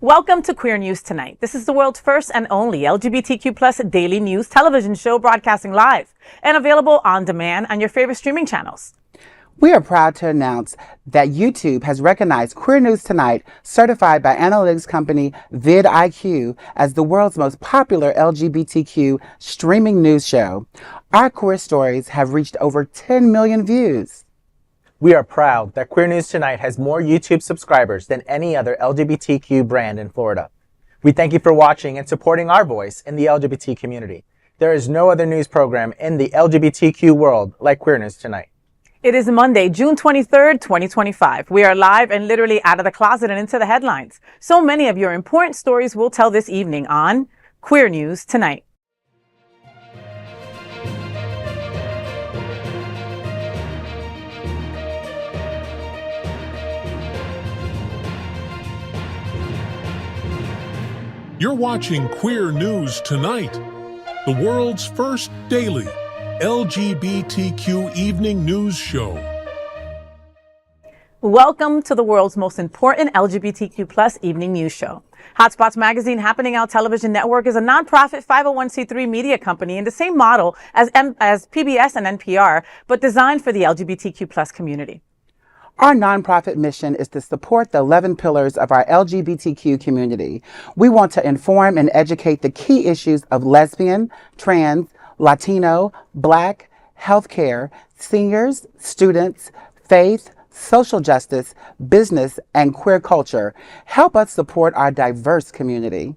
Welcome to Queer News Tonight. This is the world's first and only LGBTQ plus daily news television show broadcasting live and available on demand on your favorite streaming channels. We are proud to announce that YouTube has recognized Queer News Tonight, certified by analytics company vidIQ, as the world's most popular LGBTQ streaming news show. Our queer stories have reached over 10 million views. We are proud that Queer News Tonight has more YouTube subscribers than any other LGBTQ brand in Florida. We thank you for watching and supporting our voice in the LGBT community. There is no other news program in the LGBTQ world like Queer News Tonight. It is Monday, June 23rd, 2025. We are live and literally out of the closet and into the headlines. So many of your important stories we'll tell this evening on Queer News Tonight. You're watching Queer News Tonight, the world's first daily LGBTQ evening news show. Welcome to the world's most important LGBTQ plus evening news show. Hotspots Magazine Happening Out Television Network is a nonprofit 501c3 media company in the same model as PBS and NPR, but designed for the LGBTQ plus community. Our nonprofit mission is to support the 11 pillars of our LGBTQ community. We want to inform and educate the key issues of lesbian, trans, Latino, Black, healthcare, seniors, students, faith, social justice, business, and queer culture. Help us support our diverse community.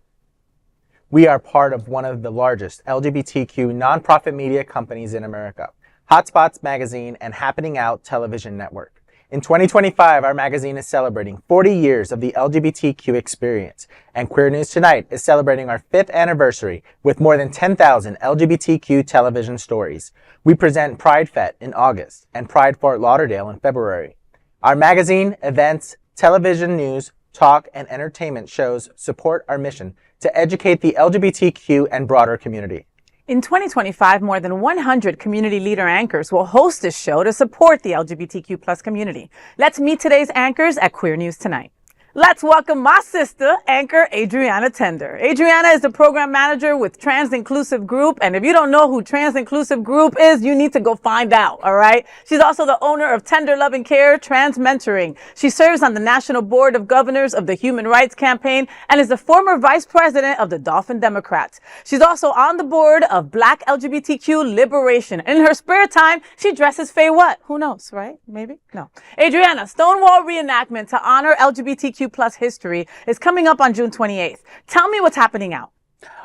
We are part of one of the largest LGBTQ nonprofit media companies in America, Hotspots Magazine and Happening Out Television Network. In 2025, our magazine is celebrating 40 years of the LGBTQ experience, and Queer News Tonight is celebrating our 5th anniversary with more than 10,000 LGBTQ television stories. We present Pride Fest in August and Pride Fort Lauderdale in February. Our magazine, events, television news, talk, and entertainment shows support our mission to educate the LGBTQ and broader community. In 2025, more than 100 community leader anchors will host this show to support the LGBTQ plus community. Let's meet today's anchors at Queer News Tonight. Let's welcome my sister, anchor Adrianna Tender. Adrianna is the program manager with Trans Inclusive Group, and if you don't know who Trans Inclusive Group is, you need to go find out, all right? She's also the owner of Tender Love and Care Trans Mentoring. She serves on the National Board of Governors of the Human Rights Campaign and is the former vice president of the Dolphin Democrats. She's also on the board of Black LGBTQ Liberation. In her spare time, she dresses FayWhat. Who knows, right? Maybe? No. Adrianna, Stonewall Reenactment to honor LGBTQ plus history is coming up on June 28th. Tell me what's happening out.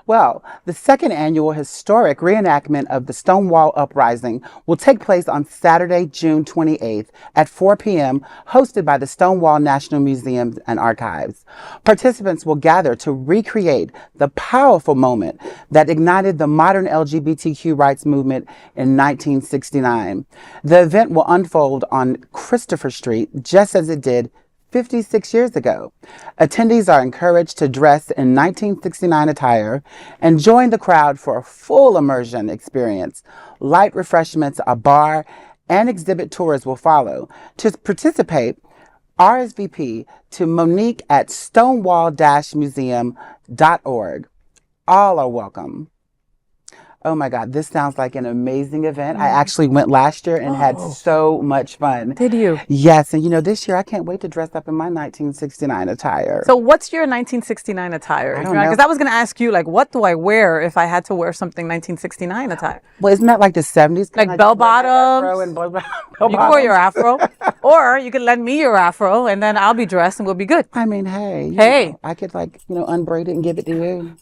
Well, the second annual historic reenactment of the Stonewall Uprising will take place on Saturday, June 28th at 4 p.m., hosted by the Stonewall National Museum and Archives. Participants will gather to recreate the powerful moment that ignited the modern LGBTQ rights movement in 1969. The event will unfold on Christopher Street, just as it did 56 years ago. Attendees are encouraged to dress in 1969 attire and join the crowd for a full immersion experience. Light refreshments, a bar, and exhibit tours will follow. To participate, RSVP to Monique at stonewall-museum.org. All are welcome. Oh my God, this sounds like an amazing event. I actually went last year and had so much fun. Did you? Yes, and this year I can't wait to dress up in my 1969 attire. So what's your 1969 attire? I don't know. Because I was going to ask you, what do I wear if I had to wear something 1969 attire? Well, isn't that like the 70s? Like bell bottoms? You can wear your afro. Or you could lend me your afro and then I'll be dressed and we'll be good. I mean, hey. Hey. I could unbraid it and give it to you.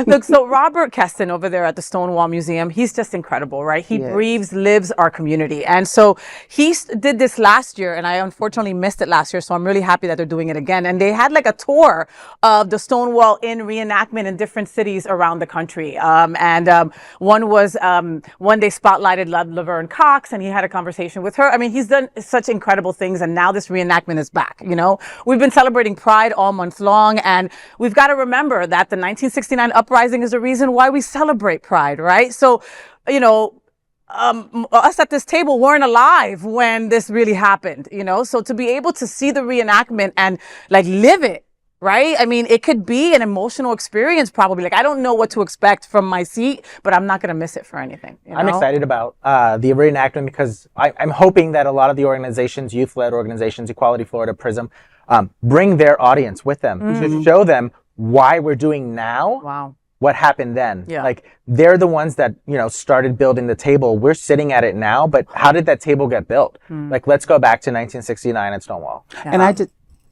Look, so Robert Keston over there at the Stonewall Museum, he's just incredible, right? He breathes, lives our community. And so he did this last year, and I unfortunately missed it last year, so I'm really happy that they're doing it again. And they had a tour of the Stonewall in reenactment in different cities around the country. One was, one they spotlighted Laverne Cox, and he had a conversation with her. I mean, he's done such incredible things, and now this reenactment is back, We've been celebrating Pride all month long, and we've got to remember that the 1969 uprising is the reason why we celebrate Pride, right? So, us at this table weren't alive when this really happened, So to be able to see the reenactment and live it right? I mean, it could be an emotional experience probably. Like, I don't know what to expect from my seat, but I'm not going to miss it for anything. You know? I'm excited about the reenactment because I'm hoping that a lot of the organizations, youth-led organizations, Equality Florida, PRISM, bring their audience with them to show them why we're doing now what happened then. Yeah. Like, they're the ones that, started building the table. We're sitting at it now, but how did that table get built? Like, let's go back to 1969 at Stonewall.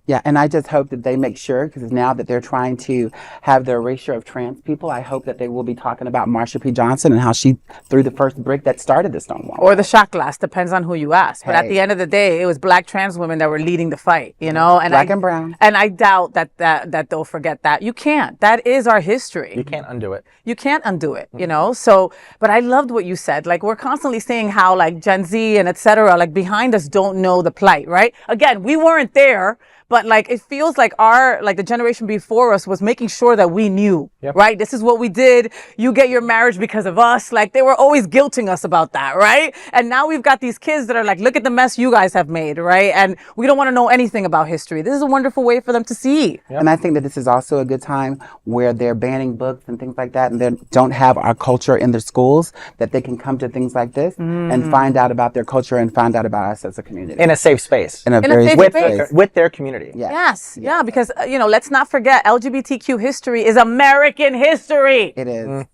Yeah. And I just hope that they make sure, because now that they're trying to have the erasure of trans people, I hope that they will be talking about Marsha P. Johnson and how she threw the first brick that started the Stonewall. Or the shot glass, depends on who you ask. But at the end of the day, it was Black trans women that were leading the fight, And Black and brown. And I doubt that they'll forget that. You can't. That is our history. You can't undo it. You can't undo it, So, but I loved what you said. Like, we're constantly saying how, like, Gen Z and et cetera, like, behind us don't know the plight, right? Again, we weren't there. But like, it feels like the generation before us was making sure that we knew, right? This is what we did. You get your marriage because of us. Like, they were always guilting us about that, right? And now we've got these kids that are like, look at the mess you guys have made, right? And we don't want to know anything about history. This is a wonderful way for them to see. And I think that this is also a good time where they're banning books and things like that, and they don't have our culture in their schools, that they can come to things like this and find out about their culture and find out about us as a community. In a safe space. In a very safe space. With their community. Yes. Yeah, because, let's not forget, LGBTQ history is American history. It is.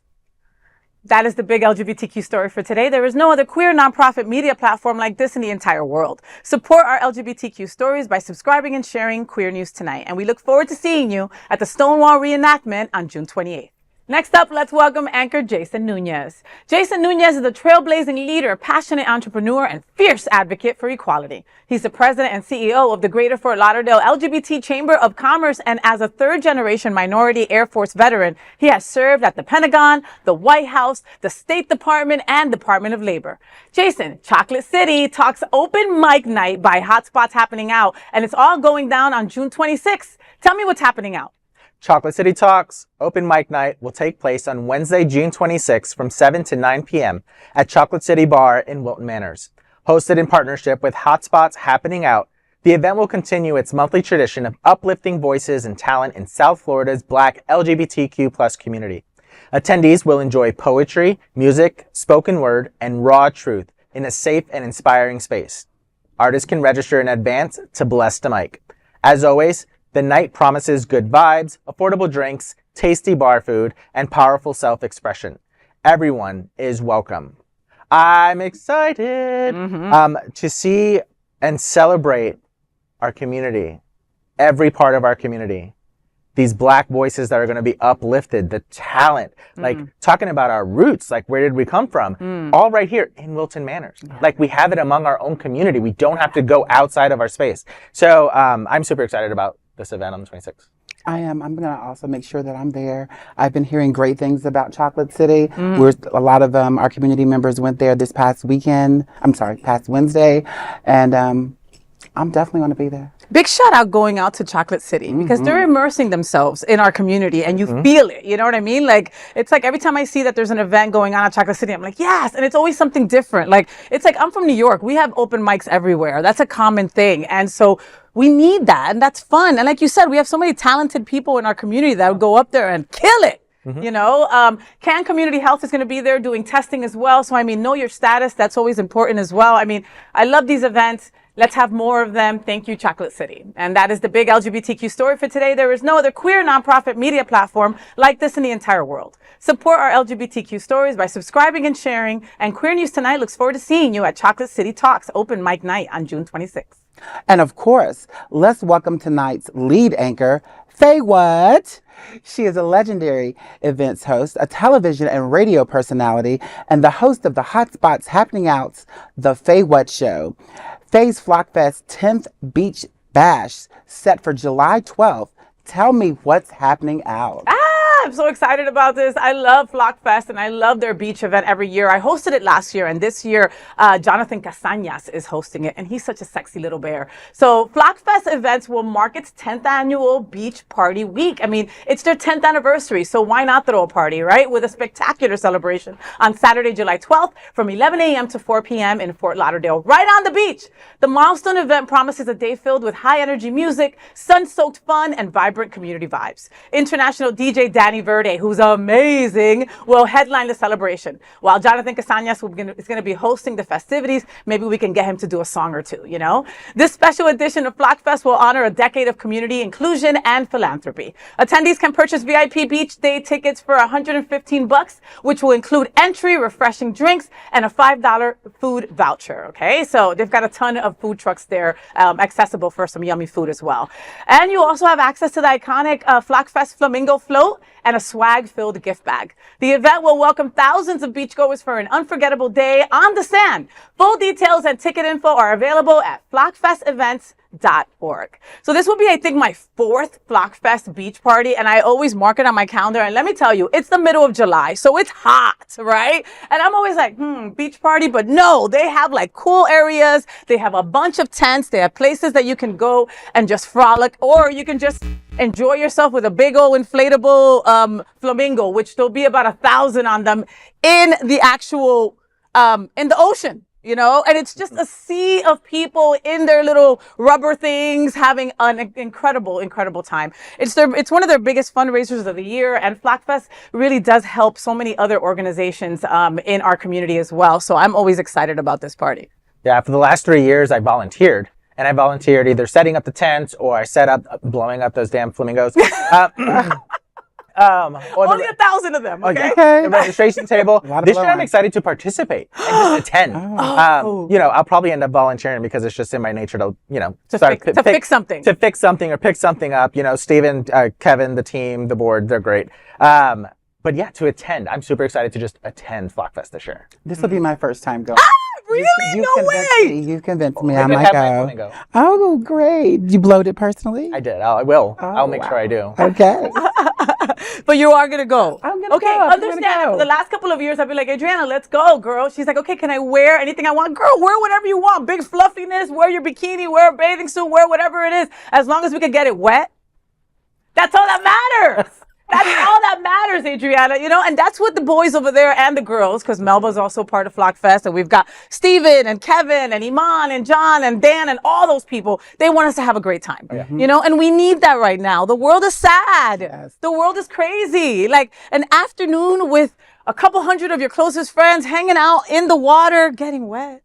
That is the big LGBTQ story for today. There is no other queer nonprofit media platform like this in the entire world. Support our LGBTQ stories by subscribing and sharing Queer News Tonight. And we look forward to seeing you at the Stonewall reenactment on June 28th. Next up, let's welcome anchor Jason Nunez. Jason Nunez is a trailblazing leader, passionate entrepreneur, and fierce advocate for equality. He's the president and CEO of the Greater Fort Lauderdale LGBT Chamber of Commerce, and as a third-generation minority Air Force veteran, he has served at the Pentagon, the White House, the State Department, and Department of Labor. Jason, Chocolate City Talks open mic night by Hotspots happening out, and it's all going down on June 26th. Tell me what's happening out. Chocolate City Talks open mic night will take place on Wednesday, June 26th from 7 to 9 p.m. at Chocolate City Bar in Wilton, Manors. Hosted in partnership with Hotspots Happening Out, the event will continue its monthly tradition of uplifting voices and talent in South Florida's Black LGBTQ+ community. Attendees will enjoy poetry, music, spoken word, and raw truth in a safe and inspiring space. Artists can register in advance to bless the mic. As always, the night promises good vibes, affordable drinks, tasty bar food, and powerful self-expression. Everyone is welcome. I'm excited to see and celebrate our community, every part of our community. These Black voices that are going to be uplifted, the talent, like talking about our roots, like where did we come from? All right here in Wilton Manors. Like, we have it among our own community. We don't have to go outside of our space. So I'm super excited about this event on the 26th. I am. I'm going to also make sure that I'm there. I've been hearing great things about Chocolate City. A lot of our community members went there this past Wednesday. And I'm definitely going to be there. Big shout out going out to Chocolate City because they're immersing themselves in our community and you feel it. You know what I mean? Like, it's like every time I see that there's an event going on at Chocolate City, I'm like, yes. And it's always something different. Like, it's like, I'm from New York. We have open mics everywhere. That's a common thing. And so we need that. And that's fun. And like you said, we have so many talented people in our community that would go up there and kill it. Can Community Health is going to be there doing testing as well. So, I mean, know your status. That's always important as well. I mean, I love these events. Let's have more of them. Thank you, Chocolate City. And that is the big LGBTQ story for today. There is no other queer nonprofit media platform like this in the entire world. Support our LGBTQ stories by subscribing and sharing. And Queer News Tonight looks forward to seeing you at Chocolate City Talks open mic night on June 26th. And of course, let's welcome tonight's lead anchor, FayWhat. She is a legendary events host, a television and radio personality, and the host of the Hotspots Happening Out's The FayWhat Show. Faye's FlockFest 10th Beach Bash set for July 12th. Tell me what's happening out. I'm so excited about this. I love FlockFest and I love their beach event every year. I hosted it last year, and this year, Jonathan Casañas is hosting it, and he's such a sexy little bear. So FlockFest events will mark its 10th annual beach party week. I mean, it's their 10th anniversary, so why not throw a party, right? With a spectacular celebration on Saturday, July 12th from 11 a.m. to 4 p.m. in Fort Lauderdale, right on the beach. The milestone event promises a day filled with high energy music, sun-soaked fun, and vibrant community vibes. International DJ Danny Verde, who's amazing, will headline the celebration, while Jonathan Casañas is going to be hosting the festivities. Maybe we can get him to do a song or two, you know? This special edition of FlockFest will honor a decade of community inclusion and philanthropy. Attendees can purchase VIP beach day tickets for $115, which will include entry, refreshing drinks, and a $5 food voucher, okay? So they've got a ton of food trucks there, accessible for some yummy food as well. And you also have access to the iconic FlockFest Flamingo Float and a swag-filled gift bag. The event will welcome thousands of beachgoers for an unforgettable day on the sand. Full details and ticket info are available at flockfestevents.org. So this will be, I think, my 4th FlockFest beach party, and I always mark it on my calendar. And let me tell you, it's the middle of July, so it's hot, right? And I'm always like, beach party, but no, they have like cool areas. They have a bunch of tents. They have places that you can go and just frolic, or you can just enjoy yourself with a big old inflatable flamingo, which there'll be about 1,000 on them in the actual in the ocean. You know, and it's just a sea of people in their little rubber things having an incredible, incredible time. It's one of their biggest fundraisers of the year, and FlockFest really does help so many other organizations in our community as well. So I'm always excited about this party. Yeah, for the last 3 years, I volunteered. And I volunteered either setting up the tents or I set up blowing up those damn flamingos. Only 1,000 of them, okay? The registration table. This year I'm excited to participate and just attend. You know, I'll probably end up volunteering because it's just in my nature to, you know, fix something. To fix something or pick something up. You know, Steven, Kevin, the team, the board, they're great. But yeah, to attend. I'm super excited to just attend FlockFest this year. This will be my first time going. Really? You've No way! You've convinced me. I might go. Go. Oh, great. You blowed it personally? I did. I will. Oh, I'll make sure I do. Okay. But you are going to go. I'm going to okay, go. I'm understand. gonna go. The last couple of years, I've been like, Adrianna, let's go, girl. She's like, okay, can I wear anything I want? Girl, wear whatever you want. Big fluffiness, wear your bikini, wear a bathing suit, wear whatever it is. As long as we can get it wet. That's all that matters. That's all that matters, Adrianna, you know, and that's what the boys over there and the girls, because Melba's also part of FlockFest, and we've got Steven and Kevin and Iman and John and Dan and all those people. They want us to have a great time, you know, and we need that right now. The world is sad. Yes. The world is crazy. Like an afternoon with a couple hundred of your closest friends hanging out in the water, getting wet.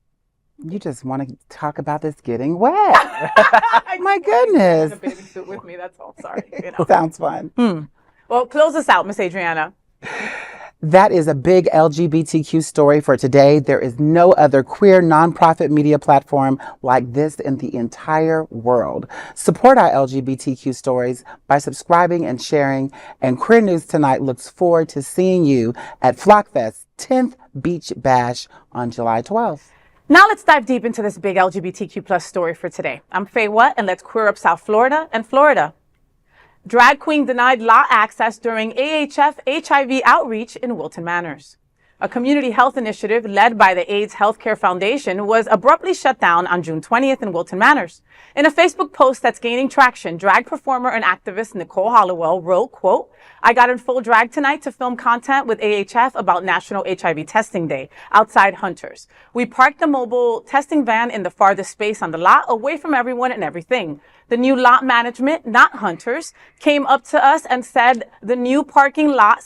You just want to talk about this getting wet. My goodness. A bathing suit with me, that's all. Sorry. You know. Sounds fun. Well, close us out, Miss Adrianna. That is a big LGBTQ story for today. There is no other queer nonprofit media platform like this in the entire world. Support our LGBTQ stories by subscribing and sharing. And Queer News Tonight looks forward to seeing you at FlockFest's 10th Beach Bash on July 12th. Now let's dive deep into this big LGBTQ plus story for today. I'm FayWhat, and let's queer up South Florida and Florida. Drag queen denied lot access during AHF HIV outreach in Wilton Manors. A community health initiative led by the AIDS Healthcare Foundation was abruptly shut down on June 20th in Wilton Manors. In a Facebook post that's gaining traction, drag performer and activist Nicole Hollowell wrote, quote, "I got in full drag tonight to film content with AHF about National HIV Testing Day outside Hunters. We parked the mobile testing van in the farthest space on the lot, away from everyone and everything. The new lot management, not Hunters, came up to us and said the new parking lot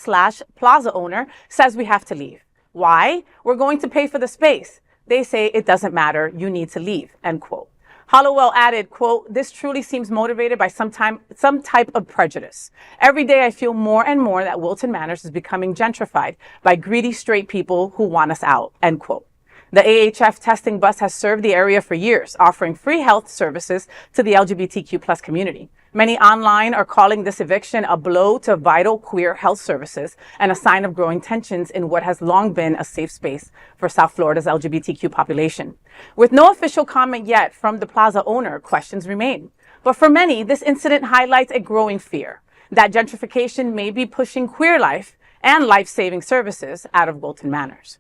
/ plaza owner says we have to leave. Why? We're going to pay for the space. They say it doesn't matter. You need to leave," end quote. Hollowell added, quote, "This truly seems motivated by some type of prejudice. Every day I feel more and more that Wilton Manors is becoming gentrified by greedy straight people who want us out," end quote. The AHF testing bus has served the area for years, offering free health services to the LGBTQ plus community. Many online are calling this eviction a blow to vital queer health services and a sign of growing tensions in what has long been a safe space for South Florida's LGBTQ population. With no official comment yet from the plaza owner, questions remain. But for many, this incident highlights a growing fear that gentrification may be pushing queer life and life-saving services out of Wilton Manors.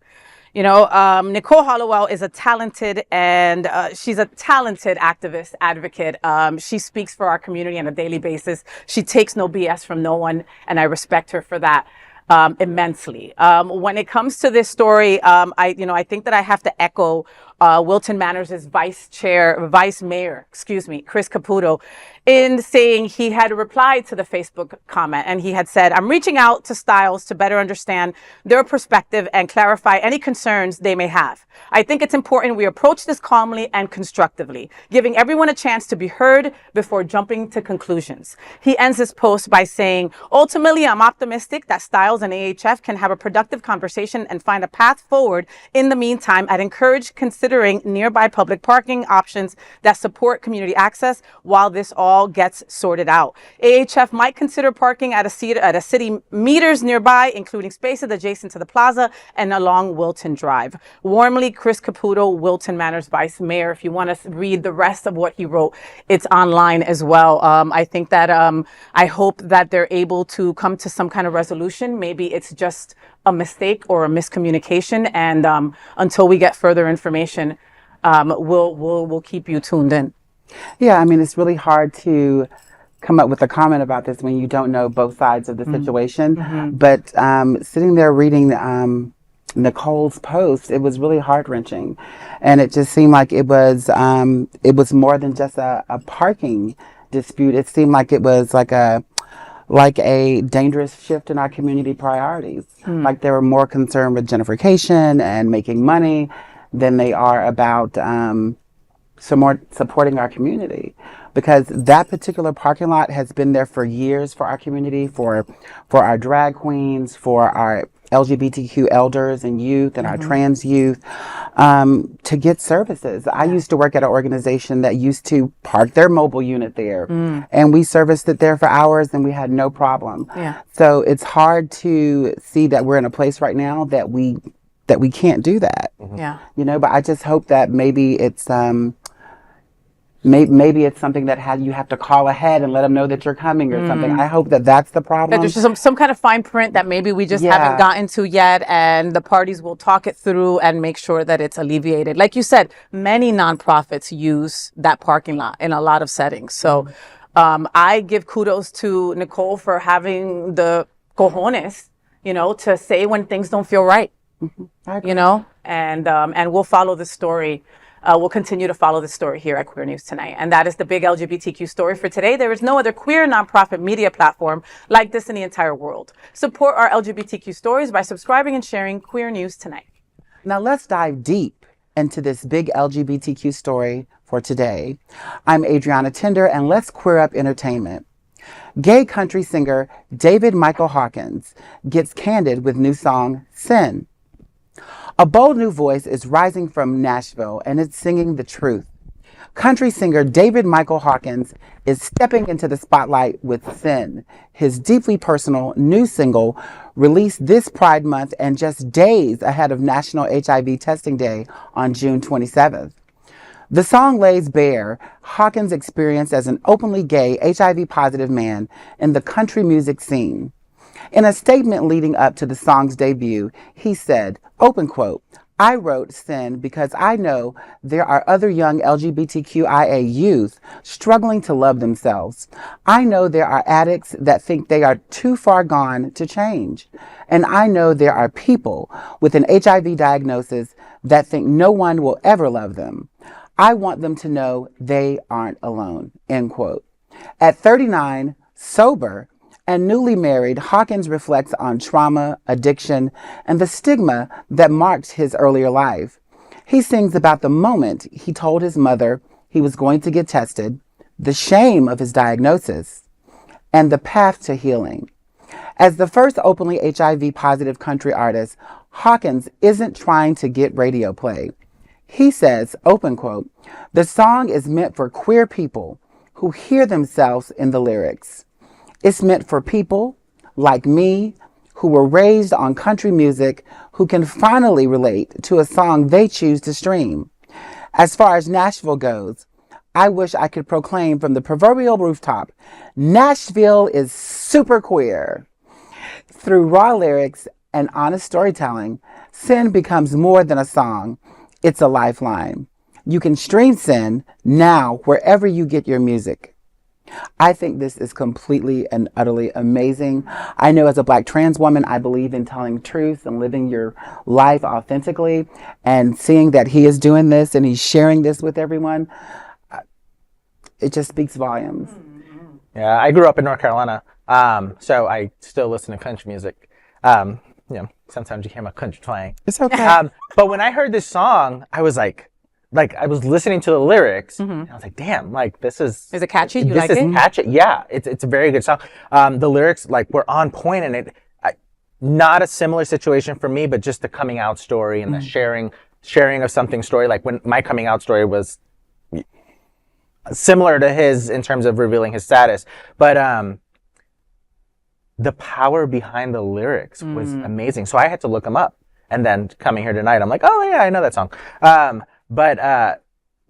You know, Nicole Hollowell is a talented and she's a talented activist, advocate. She speaks for our community on a daily basis. She takes no BS from no one, and I respect her for that immensely. When it comes to this story, I think that I have to echo Wilton Manors' vice mayor, Chris Caputo, in saying he had replied to the Facebook comment, and he had said, "I'm reaching out to Styles to better understand their perspective and clarify any concerns they may have. I think it's important we approach this calmly and constructively, giving everyone a chance to be heard before jumping to conclusions." He ends his post by saying, "Ultimately, I'm optimistic that Styles and AHF can have a productive conversation and find a path forward. In the meantime, I'd encourage considering nearby public parking options that support community access while this all gets sorted out. AHF might consider parking at a city meters nearby, including spaces adjacent to the plaza and along Wilton Drive. Warmly, Chris Caputo, Wilton Manors Vice Mayor." If you want to read the rest of what he wrote, it's online as well. I think that I hope that they're able to come to some kind of resolution. Maybe it's just a mistake or a miscommunication, and until we get further information, we'll keep you tuned in. Yeah, I mean, it's really hard to come up with a comment about this when you don't know both sides of the situation. But sitting there reading Nicole's post, it was really heart-wrenching, and it just seemed like it was more than just a parking dispute. It seemed like it was like a dangerous shift in our community priorities. Like they were more concerned with gentrification and making money than they are about supporting our community, because that particular parking lot has been there for years for our community, for our drag queens, for our LGBTQ elders and youth and our trans youth, to get services. I used to work at an organization that used to park their mobile unit there, and we serviced it there for hours and we had no problem. So it's hard to see that we're in a place right now that we can't do that. You know, but I just hope that maybe it's maybe it's something that you have to call ahead and let them know that you're coming or something. I hope that that's the problem. That there's some kind of fine print that maybe we just haven't gotten to yet, and the parties will talk it through and make sure that it's alleviated. Like you said, many nonprofits use that parking lot in a lot of settings. So I give kudos to Nicole for having the cojones, you know, to say when things don't feel right. You know, and we'll follow the story. We'll continue to follow the story here at Queer News Tonight. And that is the big LGBTQ story for today. There is no other queer nonprofit media platform like this in the entire world. Support our LGBTQ stories by subscribing and sharing Queer News Tonight. Now let's dive deep into this big LGBTQ story for today. I'm Adrianna Tender, and let's queer up entertainment. Gay country singer David Michael Hawkins gets candid with new song, Sin. A bold new voice is rising from Nashville, and it's singing the truth. Country singer David Michael Hawkins is stepping into the spotlight with Sin, his deeply personal new single released this Pride Month and just days ahead of National HIV Testing Day on June 27th. The song lays bare Hawkins' experience as an openly gay, HIV-positive man in the country music scene. In a statement leading up to the song's debut, he said, open quote, "I wrote Sin because I know there are other young LGBTQIA youth struggling to love themselves. I know there are addicts that think they are too far gone to change. And I know there are people with an HIV diagnosis that think no one will ever love them. I want them to know they aren't alone," end quote. At 39, sober, and newly married, Hawkins reflects on trauma, addiction, and the stigma that marked his earlier life. He sings about the moment he told his mother he was going to get tested, the shame of his diagnosis, and the path to healing. As the first openly HIV-positive country artist, Hawkins isn't trying to get radio play. He says, open quote, "The song is meant for queer people who hear themselves in the lyrics. It's meant for people like me who were raised on country music who can finally relate to a song they choose to stream. As far as Nashville goes, I wish I could proclaim from the proverbial rooftop, Nashville is super queer. Through raw lyrics and honest storytelling, Sin becomes more than a song. It's a lifeline. You can stream Sin now wherever you get your music. I think this is completely and utterly amazing. I know as a Black trans woman, I believe in telling truth and living your life authentically, and seeing that he is doing this and he's sharing this with everyone, it just speaks volumes. Yeah, I grew up in North Carolina, so I still listen to country music. Sometimes you hear my country twang. It's okay. But when I heard this song, I was like I was listening to the lyrics, and I was like, damn, like this is... Is it catchy? You this like is it? catchy. Yeah, it's a very good song. The lyrics were on point, and not a similar situation for me, but just the coming out story and the sharing of something story. Like when my coming out story was similar to his in terms of revealing his status, but the power behind the lyrics was amazing. So I had to look them up, and then coming here tonight, I'm like, oh yeah, I know that song. But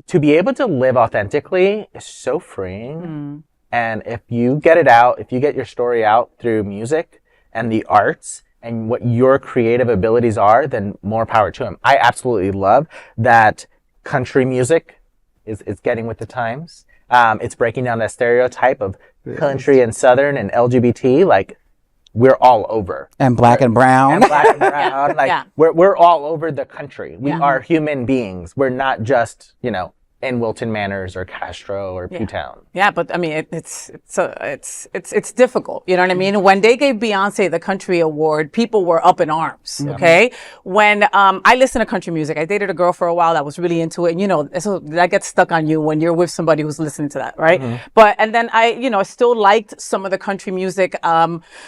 to be able to live authentically is so freeing. And if you get it out, if you get your story out through music and the arts and what your creative abilities are, then more power to him. I absolutely love that country music is getting with the times. It's breaking down that stereotype of country and Southern and LGBT. Like, we're all over. And Black and brown. And Black and brown. Like, we're all over the country. We are human beings. We're not just, in Wilton Manors or Castro or Pewtown. Yeah, but I mean, it's difficult. You know what I mean? When they gave Beyonce the country award, people were up in arms. Okay. When I listen to country music, I dated a girl for a while that was really into it. And, so that gets stuck on you when you're with somebody who's listening to that, right? But and then I still liked some of the country music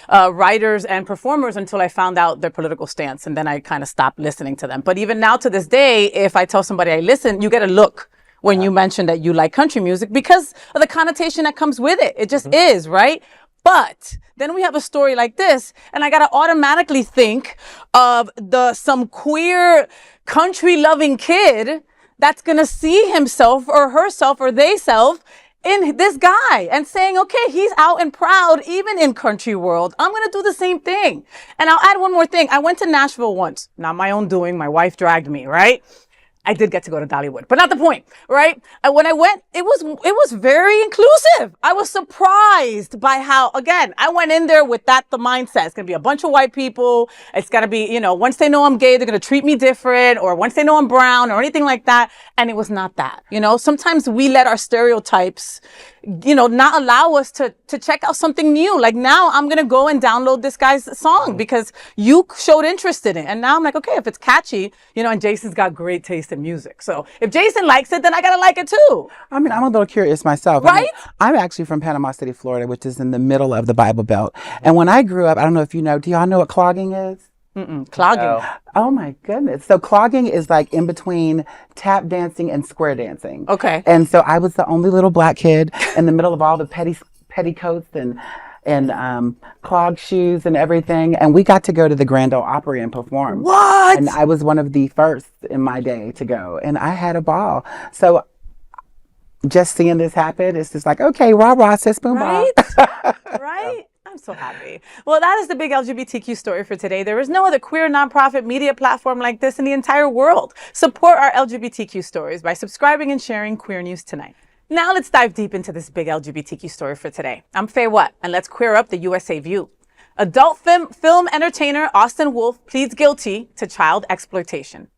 writers and performers until I found out their political stance, and then I kind of stopped listening to them. But even now to this day, if I tell somebody I listen, you get a look when you mention that you like country music because of the connotation that comes with it. It just is, right? But then we have a story like this, and I gotta automatically think of some queer country-loving kid that's gonna see himself or herself or theyself in this guy and saying, okay, he's out and proud, even in country world. I'm going to do the same thing. And I'll add one more thing. I went to Nashville once, not my own doing. My wife dragged me, right? I did get to go to Dollywood, but not the point, right? And when I went, it was very inclusive. I was surprised by how, again, I went in there with the mindset. It's going to be a bunch of white people. It's going to be, once they know I'm gay, they're going to treat me different, or once they know I'm brown or anything like that. And it was not that, sometimes we let our stereotypes, not allow us to check out something new. Like now I'm going to go and download this guy's song because you showed interest in it. And now I'm like, okay, if it's catchy, and Jason's got great taste in music. So if Jason likes it, then I got to like it too. I mean, I'm a little curious myself. Right? I'm actually from Panama City, Florida, which is in the middle of the Bible Belt. And when I grew up, I don't know if you know, do y'all know what clogging is? Clogging. No. Oh my goodness. So clogging is like in between tap dancing and square dancing. Okay. And so I was the only little Black kid in the middle of all the petticoats and clog shoes and everything. And we got to go to the Grand Ole Opry and perform. What? And I was one of the first in my day to go. And I had a ball. So just seeing this happen, it's just like, okay, rah, rah, sis, boom, right? Right? I'm so happy. Well, that is the big LGBTQ story for today. There is no other queer nonprofit media platform like this in the entire world. Support our LGBTQ stories by subscribing and sharing Queer News Tonight. Now let's dive deep into this big LGBTQ story for today. I'm FayWhat, and let's queer up the USA view. Adult film entertainer Austin Wolf pleads guilty to child exploitation.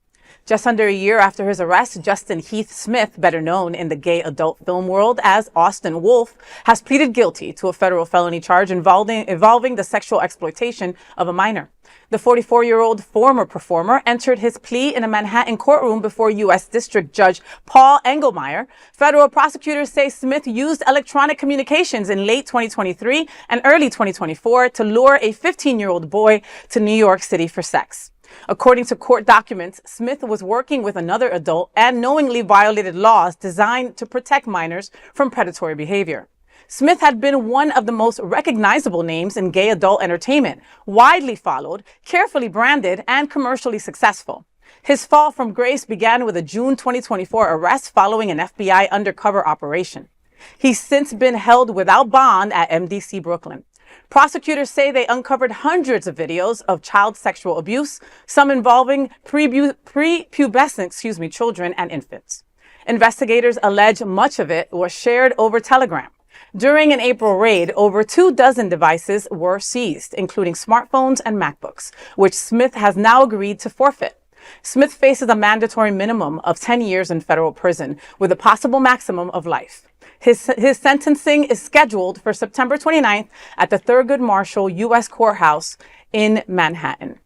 Just under a year after his arrest, Justin Heath Smith, better known in the gay adult film world as Austin Wolf, has pleaded guilty to a federal felony charge involving the sexual exploitation of a minor. The 44-year-old former performer entered his plea in a Manhattan courtroom before U.S. District Judge Paul Engelmeyer. Federal prosecutors say Smith used electronic communications in late 2023 and early 2024 to lure a 15-year-old boy to New York City for sex. According to court documents, Smith was working with another adult and knowingly violated laws designed to protect minors from predatory behavior. Smith had been one of the most recognizable names in gay adult entertainment, widely followed, carefully branded, and commercially successful. His fall from grace began with a June 2024 arrest following an FBI undercover operation. He's since been held without bond at MDC Brooklyn. Prosecutors say they uncovered hundreds of videos of child sexual abuse, some involving prepubescent, children and infants. Investigators allege much of it was shared over Telegram. During an April raid, over 24 devices were seized, including smartphones and MacBooks, which Smith has now agreed to forfeit. Smith faces a mandatory minimum of 10 years in federal prison with a possible maximum of life. His sentencing is scheduled for September 29th at the Thurgood Marshall U.S. Courthouse in Manhattan.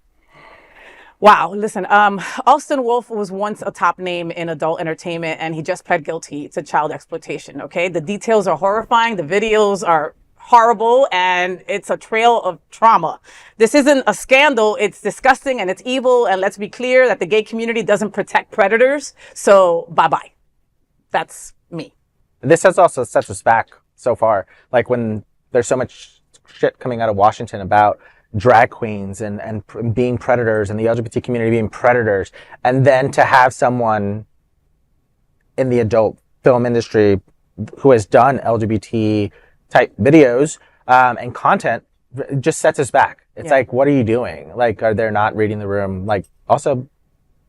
Wow, listen, Austin Wolf was once a top name in adult entertainment, and he just pled guilty to child exploitation, okay? The details are horrifying, the videos are horrible, and it's a trail of trauma. This isn't a scandal, it's disgusting and it's evil, and let's be clear that the gay community doesn't protect predators, so bye-bye. That's me. This has also set us back so far. Like when there's so much shit coming out of Washington about drag queens and being predators and the LGBT community being predators. And then to have someone in the adult film industry who has done LGBT type videos and content just sets us back. It's like, what are you doing? Like, are they not reading the room? Like, also,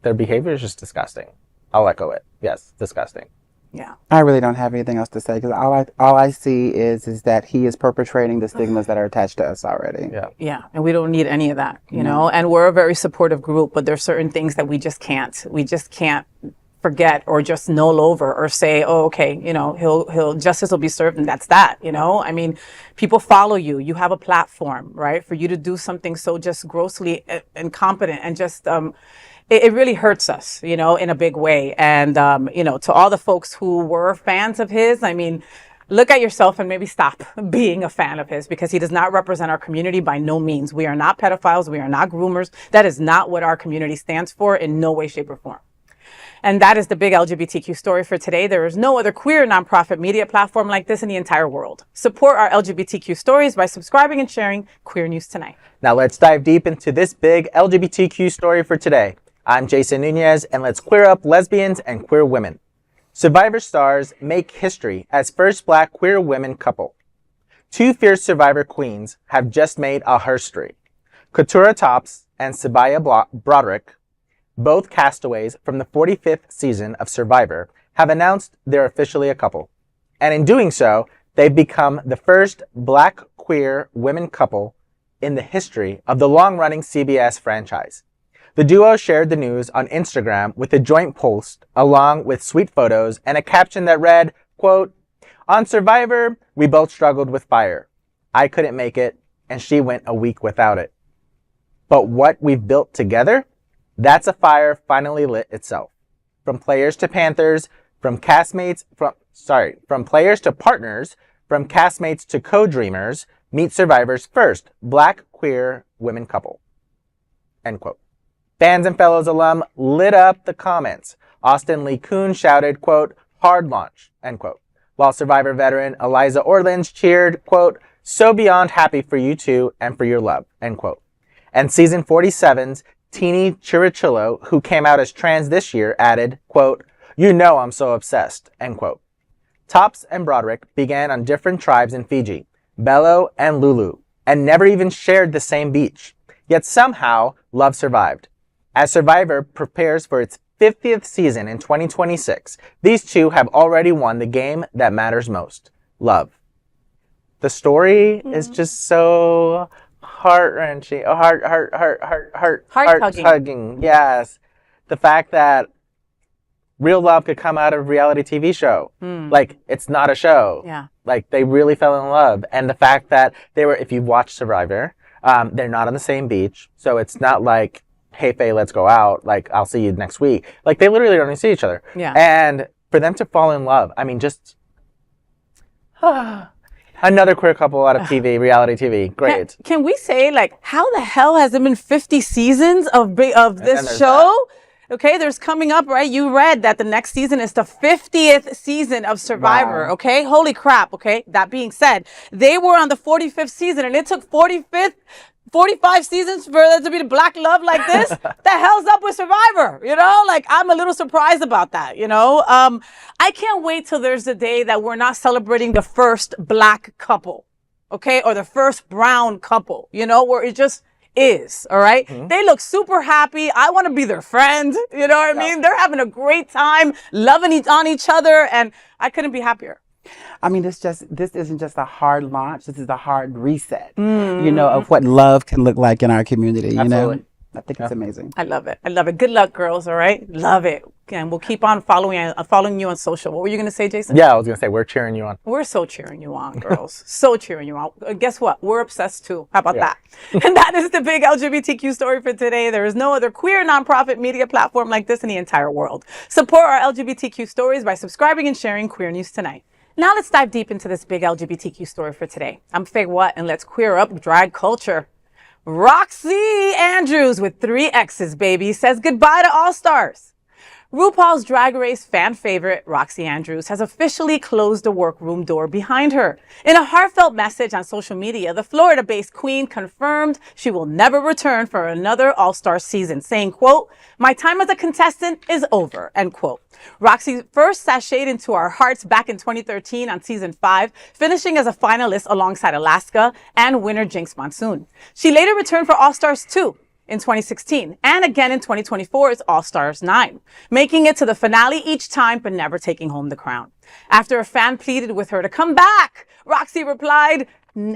their behavior is just disgusting. I'll echo it. Yes, disgusting. Yeah. I really don't have anything else to say because all I see is that he is perpetrating the stigmas that are attached to us already. Yeah. Yeah. And we don't need any of that, you know, and we're a very supportive group, but there's certain things that we just can't forget or just null over or say, oh, okay, you know, justice will be served and that's that, you know? I mean, people follow you. You have a platform, right? For you to do something so just grossly incompetent and just, it really hurts us, you know, in a big way. And, you know, to all the folks who were fans of his, I mean, look at yourself and maybe stop being a fan of his because he does not represent our community by no means. We are not pedophiles. We are not groomers. That is not what our community stands for in no way, shape, or form. And that is the big LGBTQ story for today. There is no other queer nonprofit media platform like this in the entire world. Support our LGBTQ stories by subscribing and sharing Queer News Tonight. Now let's dive deep into this big LGBTQ story for today. I'm Jason Nunez, and let's queer up lesbians and queer women. Survivor stars make history as first Black queer women couple. Two fierce Survivor queens have just made a herstory. Katura Tops and Sabaya Broderick, both castaways from the 45th season of Survivor, have announced they're officially a couple. And in doing so, they've become the first Black queer women couple in the history of the long-running CBS franchise. The duo shared the news on Instagram with a joint post along with sweet photos and a caption that read, quote, "On Survivor, we both struggled with fire. I couldn't make it, and she went a week without it. But what we've built together, that's a fire finally lit itself. From players to Panthers, from players to partners, from castmates to co-dreamers, meet Survivor's first Black queer women couple." End quote. Fans and Fellows alum lit up the comments. Austin Lee Kuhn shouted, quote, "Hard launch," end quote. While Survivor veteran Eliza Orlins cheered, quote, "So beyond happy for you two and for your love," end quote. And season 47's Teeny Chirichillo, who came out as trans this year, added, quote, "You know I'm so obsessed," end quote. Tops and Broderick began on different tribes in Fiji, Belo and Lulu, and never even shared the same beach. Yet somehow, love survived. As Survivor prepares for its 50th season in 2026, these two have already won the game that matters most, love. The story is just so heart-wrenching, heart-tugging. Yes. The fact that real love could come out of a reality TV show. Like, it's not a show. Yeah. Like, they really fell in love. And the fact that they were, if you've watched Survivor, they're not on the same beach. So it's not like, hey, Faye, let's go out. Like, I'll see you next week. Like, they literally don't even see each other. Yeah. And for them to fall in love, I mean, just another queer couple out of TV, reality TV. Great. Can we say, like, how the hell has it been 50 seasons of this show? Okay, there's coming up, right? You read that the next season is the 50th season of Survivor, Wow. okay? Holy crap, okay? That being said, they were on the 45th season, and it took 45 seasons for there to be the black love like this? The hell's up with Survivor? You know, like I'm a little surprised about that, you know? I can't wait till there's a day that we're not celebrating the first black couple, okay? Or the first brown couple, you know, where it just is, all right? They look super happy. I want to be their friend, you know what I mean? They're having a great time, loving on each other, and I couldn't be happier. I mean, this isn't just a hard launch. This is a hard reset, you know, of what love can look like in our community, you know? I think it's amazing. I love it. I love it. Good luck, girls, all right? Love it. And we'll keep on following you on social. What were you going to say, Jason? Yeah, I was going to say, we're cheering you on. We're so cheering you on, girls. So cheering you on. Guess what? We're obsessed too. How about that? And that is the big LGBTQ story for today. There is no other queer nonprofit media platform like this in the entire world. Support our LGBTQ stories by subscribing and sharing Queer News Tonight. Now let's dive deep into this big LGBTQ story for today. I'm FayWhat, and let's queer up drag culture. Roxxxy Andrews with 3 X's, baby, says goodbye to All Stars. RuPaul's Drag Race fan favorite, Roxxxy Andrews, has officially closed the workroom door behind her. In a heartfelt message on social media, the Florida-based queen confirmed she will never return for another All-Star season, saying, quote, "My time as a contestant is over," end quote. Roxxxy first sashayed into our hearts back in 2013 on season 5, finishing as a finalist alongside Alaska and winner Jinx Monsoon. She later returned for All Stars 2 in 2016 and again in 2024's All Stars 9, making it to the finale each time but never taking home the crown. After a fan pleaded with her to come back, Roxxxy replied,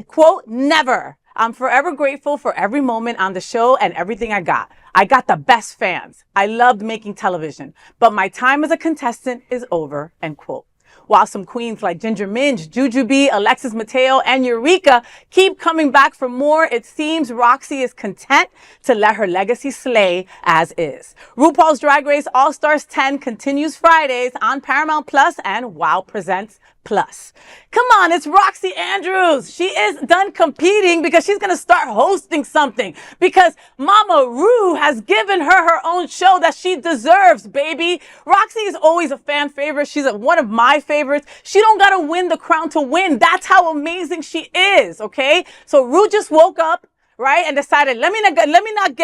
quote, "Never. I'm forever grateful for every moment on the show and everything I got. I got the best fans. I loved making television, but my time as a contestant is over," end quote. While some queens like Ginger Minj, Jujubee, Alexis Mateo, and Eureka keep coming back for more, it seems Roxxxy is content to let her legacy slay as is. RuPaul's Drag Race All Stars 10 continues Fridays on Paramount Plus and WOW Presents Plus. Come on, it's Roxxxy Andrews. She is done competing because she's going to start hosting something because Mama Ru has given her own show that she deserves, baby. Roxxxy is always a fan favorite. She's one of my favorites. She don't got to win the crown to win. That's how amazing she is, okay? So Ru just woke up, right, and decided, let me not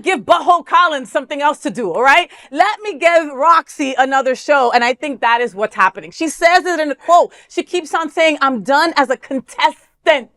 give Butthole Collins something else to do, all right? Let me give Roxxxy another show, and I think that is what's happening. She says it in a quote. She keeps on saying, "I'm done as a contestant."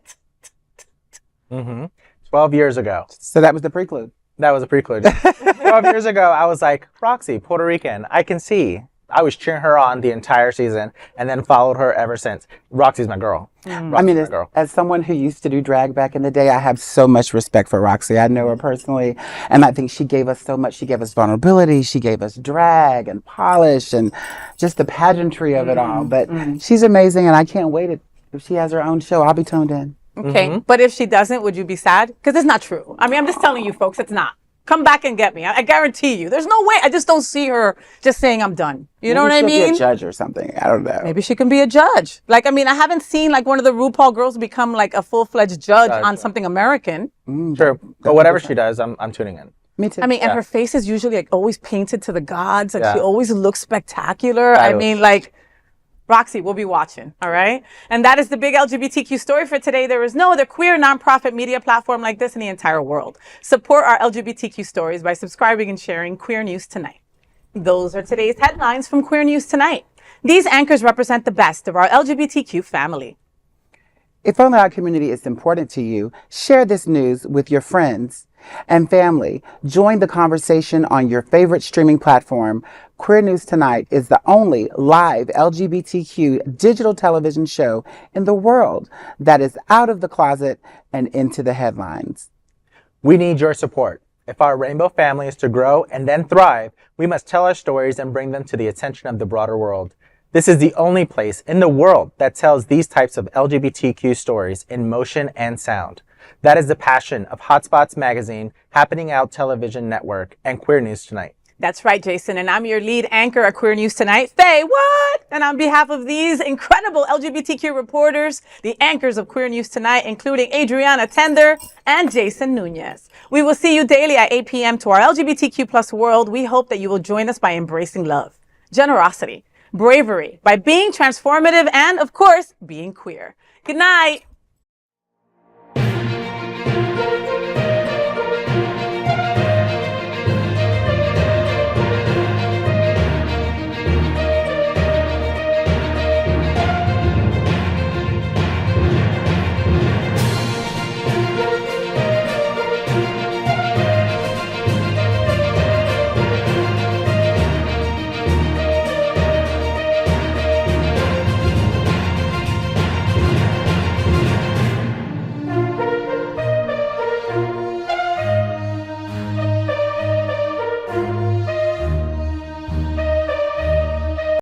12 years ago. So that was the prelude. That was a prelude. 12 years ago, I was like, Roxxxy, Puerto Rican, I can see. I was cheering her on the entire season and then followed her ever since. Roxy's my girl. I mean, as someone who used to do drag back in the day, I have so much respect for Roxxxy. I know her personally, and I think she gave us so much. She gave us vulnerability. She gave us drag and polish and just the pageantry of it all. But she's amazing, and I can't wait. If she has her own show, I'll be tuned in. Okay, but if she doesn't, would you be sad? Because it's not true. I mean, I'm just telling you, folks, it's not. Come back and get me. I guarantee you. There's no way. I just don't see her just saying I'm done. You know what I mean? Maybe she'll be a judge or something. I don't know. Maybe she can be a judge. Like, I mean, I haven't seen like one of the RuPaul girls become like a full-fledged judge on something American. Sure. But whatever she does, I'm tuning in. Me too. I mean, and her face is usually like always painted to the gods. Like she always looks spectacular. I mean, like, Roxxxy, we'll be watching, all right? And that is the big LGBTQ story for today. There is no other queer nonprofit media platform like this in the entire world. Support our LGBTQ stories by subscribing and sharing Queer News Tonight. Those are today's headlines from Queer News Tonight. These anchors represent the best of our LGBTQ family. If only our community is important to you, share this news with your friends and family. Join the conversation on your favorite streaming platform. Queer News Tonight is the only live LGBTQ digital television show in the world that is out of the closet and into the headlines. We need your support. If our rainbow family is to grow and then thrive, we must tell our stories and bring them to the attention of the broader world. This is the only place in the world that tells these types of LGBTQ stories in motion and sound. That is the passion of Hotspots Magazine, Happening Out Television Network, and Queer News Tonight. That's right, Jason, and I'm your lead anchor at Queer News Tonight, FayWhat! And on behalf of these incredible LGBTQ reporters, the anchors of Queer News Tonight, including Adrianna Tender and Jason Nunez. We will see you daily at 8 p.m. to our LGBTQ plus world. We hope that you will join us by embracing love, generosity, bravery, by being transformative, and, of course, being queer. Good night.